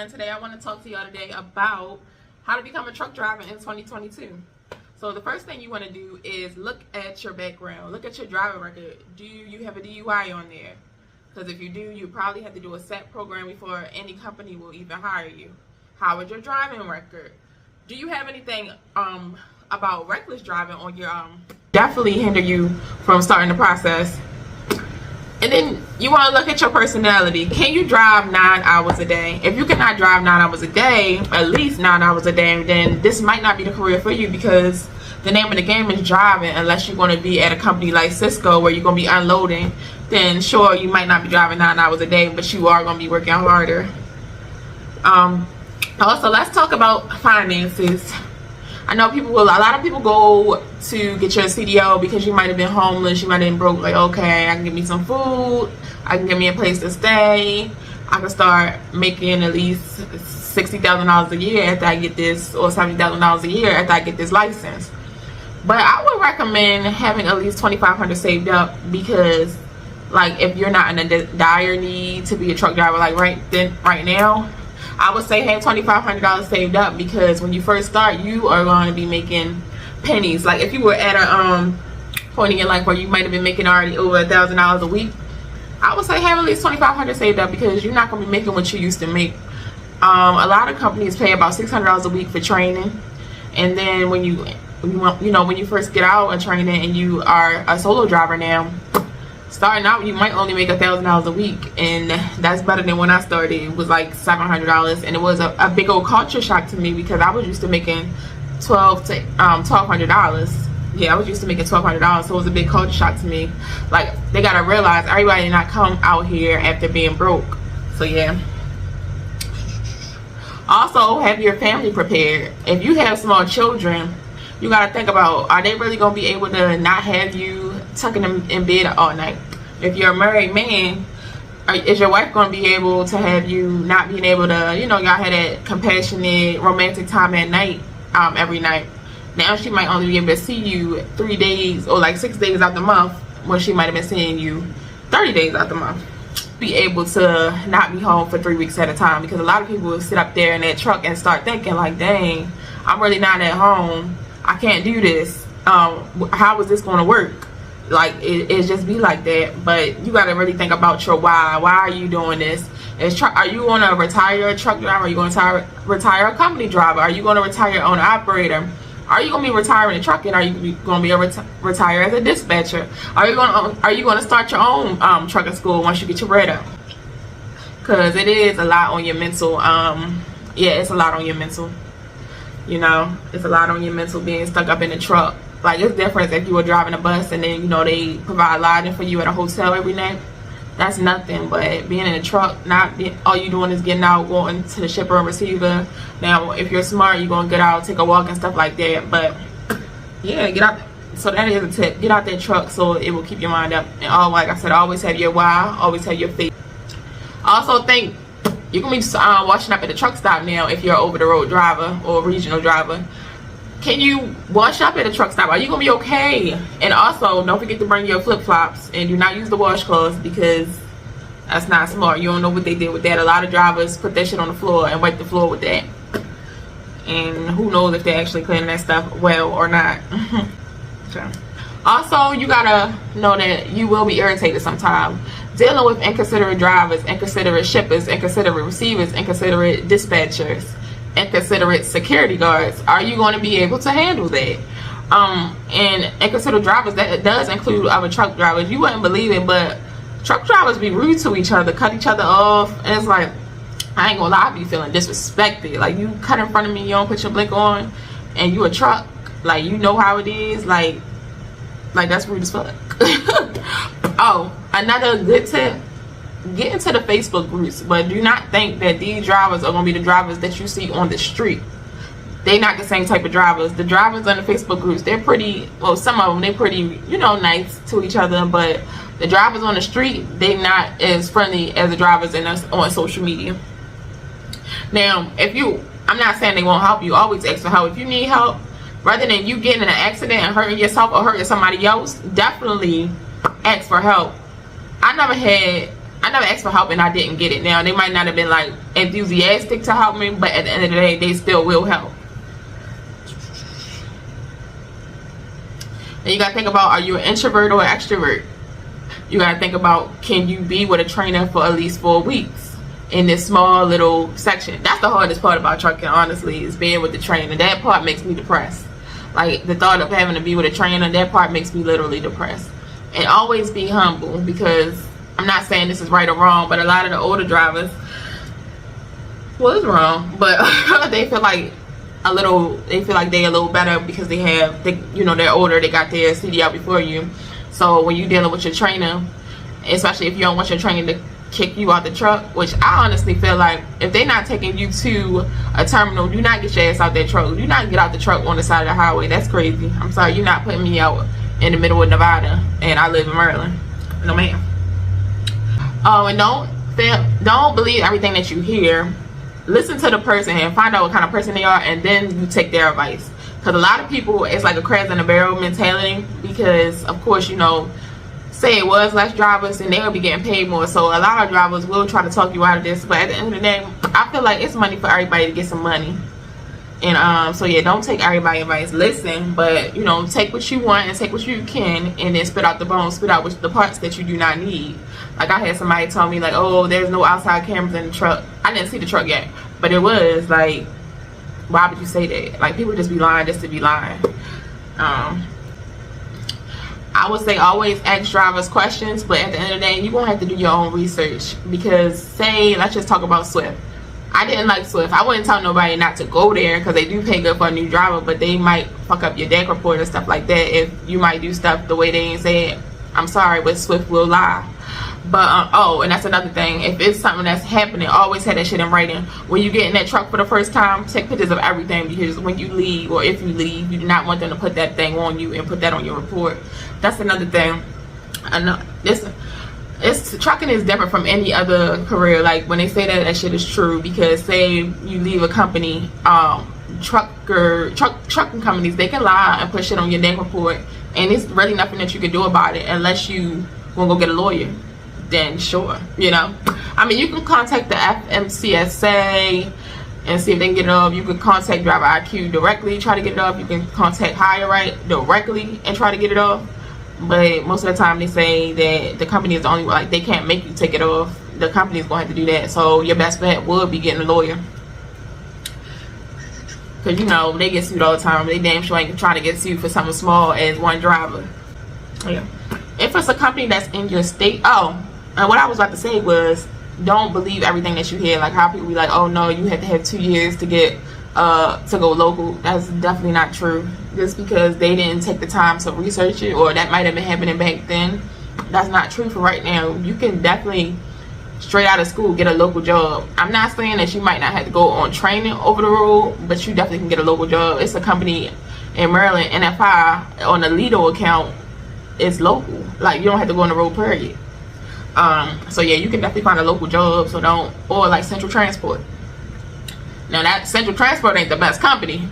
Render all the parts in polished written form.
everyone. Today I want to talk to y'all today about how to become a truck driver in 2022. So the first thing you want to do is look at your background. Look at your driving record. Do you have a DUI on there? Because if you do, you probably have to do a SET program before any company will even hire you. How is your driving record? Do you have anything about reckless driving on your definitely hinder you from starting the process? And then you want to look at your personality. Can you drive 9 hours a day? If you cannot drive 9 hours a day, at least 9 hours a day, then this might not be the career for you, because the name of the game is driving. Unless you're going to be at a company like Cisco where you're going to be unloading, then sure, you might not be driving 9 hours a day, but you are going to be working harder. Also, let's talk about finances. I know a lot of people go to get your CDL because you might have been homeless, you might have been broke. Like, okay, I can get me some food, I can get me a place to stay, I can start making at least $60,000 a year after I get this, or $70,000 a year after I get this license. But I would recommend having at least $2,500 saved up, because like if you're not in a dire need to be a truck driver like right now, I would say have $2,500 saved up, because when you first start, you are going to be making pennies. Like if you were at a point in your life where you might have been making already over $1,000 a week, I would say have at least $2,500 saved up, because you're not going to be making what you used to make. A lot of companies pay about $600 a week for training, and then when you first get out of training and you are a solo driver now, starting out, you might only make $1,000 a week, and that's better than when I started. It was like $700, and it was a big old culture shock to me, because I was used to making $1,200. Yeah, I was used to making $1,200, so it was a big culture shock to me. Like, they gotta realize everybody did not come out here after being broke. So yeah. Also, have your family prepared. If you have small children, you gotta think about, are they really gonna be able to not have you tucking them in bed all night? If you're a married man, is your wife gonna be able to have you not being able to, y'all had that compassionate romantic time at night, every night? Now she might only be able to see you 3 days or like 6 days out the month, when she might have been seeing you 30 days out the month. Be able to not be home for 3 weeks at a time, because a lot of people will sit up there in that truck and start thinking like, dang, I'm really not at home, I can't do this, how is this going to work? Like, it just be like that. But you got to really think about your why. Why are you doing this? Are you going to retire a truck driver? Are you going to retire a company driver? Are you going to retire your own operator? Are you going to be retiring a trucking? Are you going to be retire as a dispatcher? Are you going to start your own trucking school once you get your bread up? Because it is a lot on your mental. Yeah, it's a lot on your mental. It's a lot on your mental being stuck up in the truck. Like, it's different if you were driving a bus and then they provide lodging for you at a hotel every night. That's nothing. But being in a truck, all you doing is getting out, going to the shipper and receiver. Now, if you're smart, you're gonna get out, take a walk and stuff like that. But yeah, get out. So that is a tip. Get out that truck so it will keep your mind up. And like I said, always have your why. Always have your faith. Also, think you can be washing up at the truck stop now if you're an over-the-road driver or a regional driver. Can you wash up at a truck stop? Are you gonna be okay? And also, don't forget to bring your flip-flops, and do not use the washcloths, because that's not smart. You don't know what they did with that. A lot of drivers put that shit on the floor and wipe the floor with that, and who knows if they're actually cleaning that stuff well or not. Okay. Also, you gotta know that you will be irritated sometimes. Dealing with inconsiderate drivers, inconsiderate shippers, inconsiderate receivers, inconsiderate dispatchers, inconsiderate security guards. Are you going to be able to handle that? And inconsiderate drivers, that does include other truck drivers. You wouldn't believe it, but truck drivers be rude to each other, cut each other off, and it's like, I ain't gonna lie, I be feeling disrespected. Like, you cut in front of me, you don't put your blinker on, and you a truck, like, you know how it is, like that's rude as fuck. Oh, another good tip: get into the Facebook groups, but do not think that these drivers are going to be the drivers that you see on the street. They're not the same type of drivers. The drivers on the Facebook groups, they're pretty, well, some of them, they're pretty, nice to each other, but the drivers on the street, they're not as friendly as the drivers on social media. Now, I'm not saying they won't help you. Always ask for help. If you need help, rather than you getting in an accident and hurting yourself or hurting somebody else, definitely ask for help. I never had I never asked for help and I didn't get it. Now, they might not have been like enthusiastic to help me, but at the end of the day, they still will help. And you gotta think about, are you an introvert or an extrovert? You gotta think about, can you be with a trainer for at least 4 weeks in this small little section? That's the hardest part about trucking, honestly, is being with the trainer. That part makes me depressed. Like, the thought of having to be with a trainer, that part makes me literally depressed. And always be humble, because I'm not saying this is right or wrong, but a lot of the older drivers, well, it's wrong, but they feel like they're a little better because they're older, they got their CD out before you. So when you're dealing with your trainer, especially if you don't want your trainer to kick you out the truck, which I honestly feel like if they're not taking you to a terminal, do not get your ass out that truck. Do not get out the truck on the side of the highway. That's crazy. I'm sorry, you're not putting me out in the middle of Nevada and I live in Maryland. No ma'am. And don't believe everything that you hear. Listen to the person and find out what kind of person they are, and then you take their advice. Because a lot of people, it's like a crabs in a barrel mentality, because of course, say it was less drivers and they would be getting paid more, so a lot of drivers will try to talk you out of this, but at the end of the day, I feel like it's money for everybody to get some money. And so yeah, don't take everybody's advice. Listen, but take what you want and take what you can, and then spit out the bones, spit out the parts that you do not need. Like, I had somebody tell me like, oh, there's no outside cameras in the truck. I didn't see the truck yet, but it was like, why would you say that? Like, people just be lying just to be lying. I would say always ask drivers questions, but at the end of the day, you're gonna have to do your own research. Because say, let's just talk about Swift. I didn't like Swift. I wouldn't tell nobody not to go there, because they do pay good for a new driver, but they might fuck up your DAC report and stuff like that if you might do stuff the way they ain't say it. I'm sorry, but Swift will lie. But oh, and that's another thing, if it's something that's happening, always have that shit in writing. When you get in that truck for the first time, take pictures of everything, because when you leave, or if you leave, you do not want them to put that thing on you and put that on your report. That's another thing. I know trucking is different from any other career. Like, when they say that shit is true, because say you leave a company, trucking companies, they can lie and put shit on your DAC report, and it's really nothing that you can do about it unless you want to go get a lawyer. Then sure, I mean, you can contact the FMCSA and see if they can get it off. You can contact Driver IQ directly, try to get it off. You can contact Hire Right directly and try to get it off. But most of the time they say that the company is the only one, like, they can't make you take it off. The company is going to have to do that. So your best bet would be getting a lawyer, because they get sued all the time. They damn sure ain't trying to get sued for something small as one driver. Yeah. If it's a company that's in your state, and what I was about to say was, don't believe everything that you hear. Like, how people be like, oh no, you have to have 2 years to get to go local. That's definitely not true. Just because they didn't take the time to research it, or that might have been happening back then, that's not true for right now. You can definitely, straight out of school, get a local job. I'm not saying that you might not have to go on training over the road, but you definitely can get a local job. It's a company in Maryland, NFI, on the Lido account, it's local. Like, you don't have to go on the road, period. So yeah, you can definitely find a local job. So don't, or like Central Transport. Now, that Central Transport ain't the best company.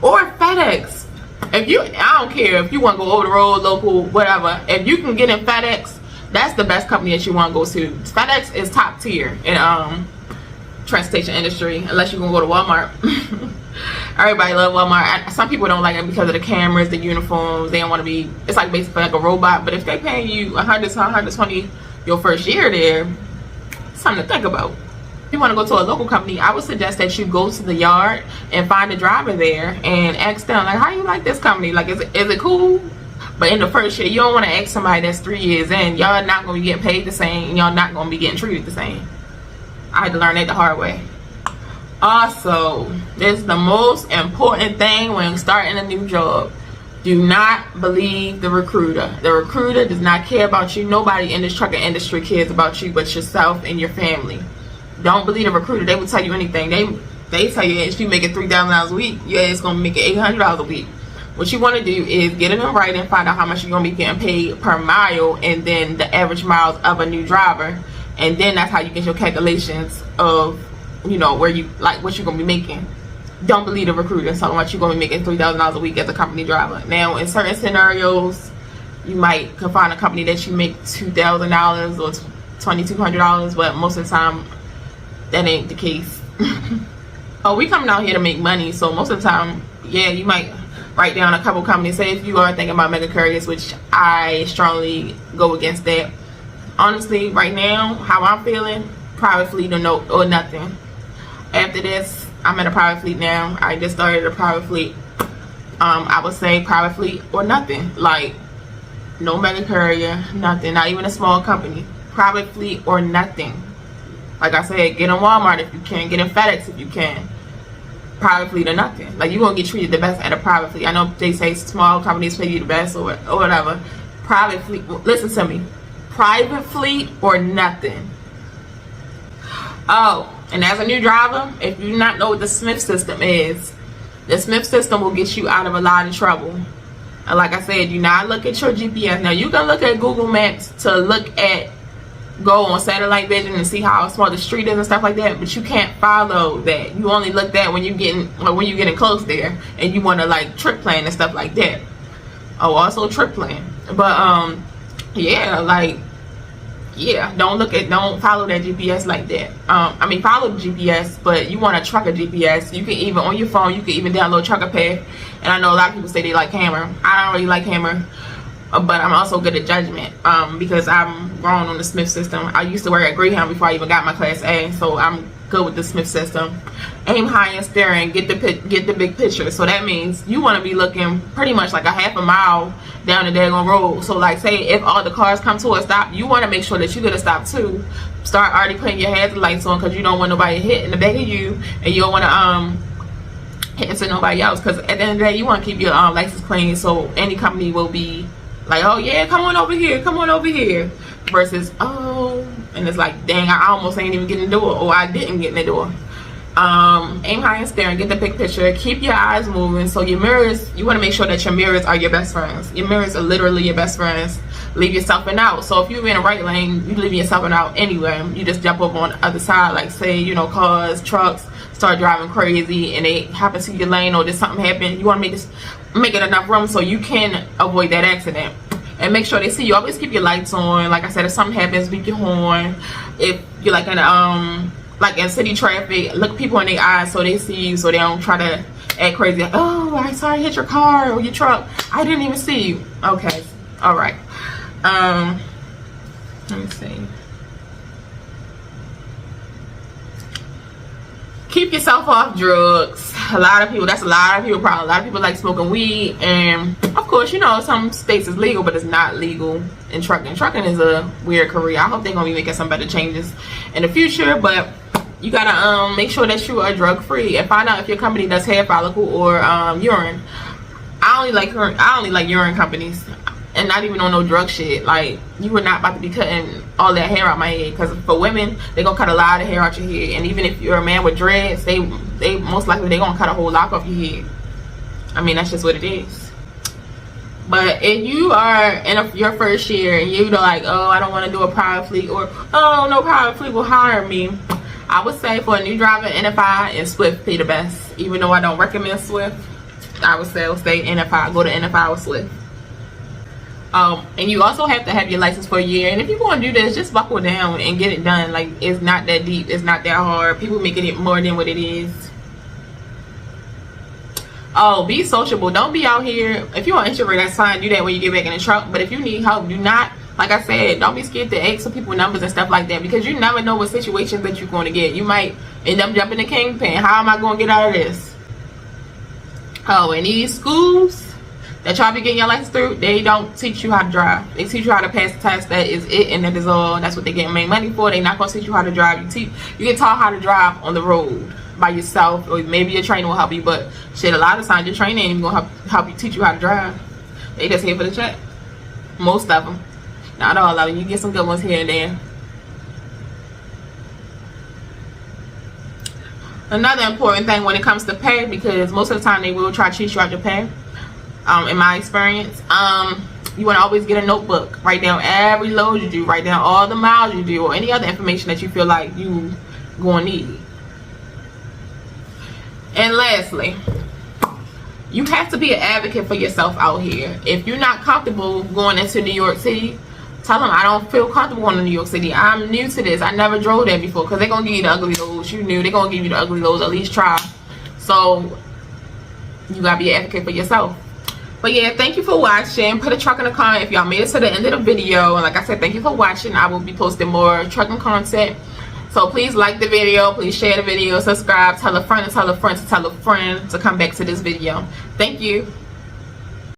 Or FedEx. I don't care if you want to go over the road, local, whatever. If you can get in FedEx, that's the best company that you want to go to. FedEx is top tier in transportation industry, unless you're gonna go to Walmart. Everybody love Walmart. Some people don't like it because of the cameras, the uniforms. They don't want to be, it's like basically like a robot. But if they paying you $100 to $120 your first year there, it's something to think about. If you want to go to a local company, I would suggest that you go to the yard and find a driver there and ask them, like, how you like this company? Like, is it cool? But in the first year, you don't want to ask somebody that's 3 years in. Y'all not going to be getting paid the same, and y'all not going to be getting treated the same. I had to learn that the hard way. Also, this is the most important thing when starting a new job. Do not believe the recruiter. The recruiter does not care about you. Nobody in this trucking industry cares about you but yourself and your family. Don't believe the recruiter. They will tell you anything. They tell you if you make it $3,000 a week, yeah, it's going to make it $800 a week. What you want to do is get it in writing, find out how much you're going to be getting paid per mile, and then the average miles of a new driver. And then that's how you get your calculations of, where you, like, what you're going to be making. Don't believe the recruiter telling what you're going to be making $3,000 a week as a company driver. Now, in certain scenarios, you might can find a company that you make $2,000 or $2,200, but most of the time that ain't the case. Oh, we coming out here to make money, so most of the time, yeah, you might write down a couple companies. Say if you are thinking about mega couriers, which I strongly go against that. Honestly, right now, how I'm feeling, private fleet or nothing. After this, I'm in a private fleet now. I just started a private fleet. I would say private fleet or nothing. Like, no mega courier, nothing. Not even a small company. Private fleet or nothing. Like I said, get in Walmart if you can. Get in FedEx if you can. Private fleet or nothing. Like, you're going to get treated the best at a private fleet. I know they say small companies pay you the best or whatever. Private fleet, listen to me. Private fleet or nothing. Oh, and as a new driver, if you do not know what the Smith system is, the Smith system will get you out of a lot of trouble. And like I said, do not look at your GPS. Now, you can look at Google Maps to go on satellite vision and see how small the street is and stuff like that, but you can't follow that. You only look at when you're getting close there and you want to like trip plan and stuff like that. Oh, also trip plan. But yeah, like, yeah, don't follow that GPS like that. I mean, follow the GPS, but you want to track a GPS. You can even, on your phone, you can even download Trucker Path. And I know a lot of people say they like Hammer. I don't really like Hammer, but I'm also good at judgment, because I'm grown on the Smith system. I used to work at Greyhound before I even got my Class A, so I'm good with the Smith system. Aim high and steering, get the big picture. So that means you want to be looking pretty much like a half a mile down the daggone road. So like, say if all the cars come to a stop, you want to make sure that you get a stop too. Start already putting your hazard lights on, because you don't want nobody to hit in the back of you, and you don't want to hit into nobody else, because at the end of the day, you want to keep your license clean, so any company will be like, oh yeah, come on over here, versus, oh, and it's like, dang, I almost ain't even getting the door, or I didn't get in the door. Aim high and steering, get the big picture, keep your eyes moving. So your mirrors, you want to make sure that your mirrors are your best friends. Your mirrors are literally your best friends. Leave yourself in out. So if you're in the right lane, you leave yourself in out anyway. You just jump up on the other side, like say, you know, cars, trucks start driving crazy and they happen to your lane, or there's something happen. You want to make it enough room so you can avoid that accident. And make sure they see you. Always keep your lights on. Like I said, if something happens, beep your horn. If you're like in city traffic, look people in their eyes so they see you, so they don't try to act crazy. Like, oh, I saw you hit your car or your truck. I didn't even see you. Okay, all right. Let me see. Keep yourself off drugs. Probably a lot of people like smoking weed, and of course, you know, some states is legal, but it's not legal in trucking. Trucking is a weird career. I hope they're gonna be making some better changes in the future, but you gotta make sure that you are drug free, and find out if your company does hair follicle or urine. I only like urine companies, and not even on no drug shit. Like, you are not about to be cutting all that hair out my head, because for women, they're gonna cut a lot of hair out your head. And even if you're a man with dreads, they most likely they're gonna cut a whole lock off your head. I mean, that's just what it is. But if you are in your first year and you're like, oh, I don't want to do a private fleet, or oh, no private fleet will hire me, I would say for a new driver, NFI and Swift pay the best. Even though I don't recommend Swift, I would say stay NFI. Go to NFI or Swift. And you also have to have your license for a year. And if you want to do this, just buckle down and get it done. Like, it's not that deep. It's not that hard. People making it more than what it is. Oh, be sociable. Don't be out here. If you're an introvert, that's fine. Do that when you get back in the truck. But if you need help, do not, like I said, don't be scared to ask some people numbers and stuff like that, because you never know what situations that you're going to get. You might end up jumping the kingpin. How am I going to get out of this? Oh, and these schools that y'all be getting your license through, they don't teach you how to drive. They teach you how to pass the test. That is it, and that is all. That's what they get main money for. They're not going to teach you how to drive. You get taught how to drive on the road by yourself, or maybe your trainer will help you, but shit, a lot of times your trainer ain't even going to help you teach you how to drive. They just here for the check. Most of them. Not all of them. You get some good ones here and there. Another important thing when it comes to pay, because most of the time they will try to cheat you out your pay. In my experience, you want to always get a notebook. Write down every load you do. Write down all the miles you do, or any other information that you feel like you gonna need. And lastly, you have to be an advocate for yourself out here. If you're not comfortable going into New York City, Tell them I don't feel comfortable going to New York City. I'm new to this. I never drove there before, because they're going to give you the ugly loads. You knew they're going to give you the ugly loads. At least try. So you got to be an advocate for yourself. But yeah, thank you for watching. Put a truck in the comment if y'all made it to the end of the video. And like I said, thank you for watching. I will be posting more trucking content. So please like the video. Please share the video. Subscribe. Tell a friend to tell a friend to tell a friend to come back to this video. Thank you.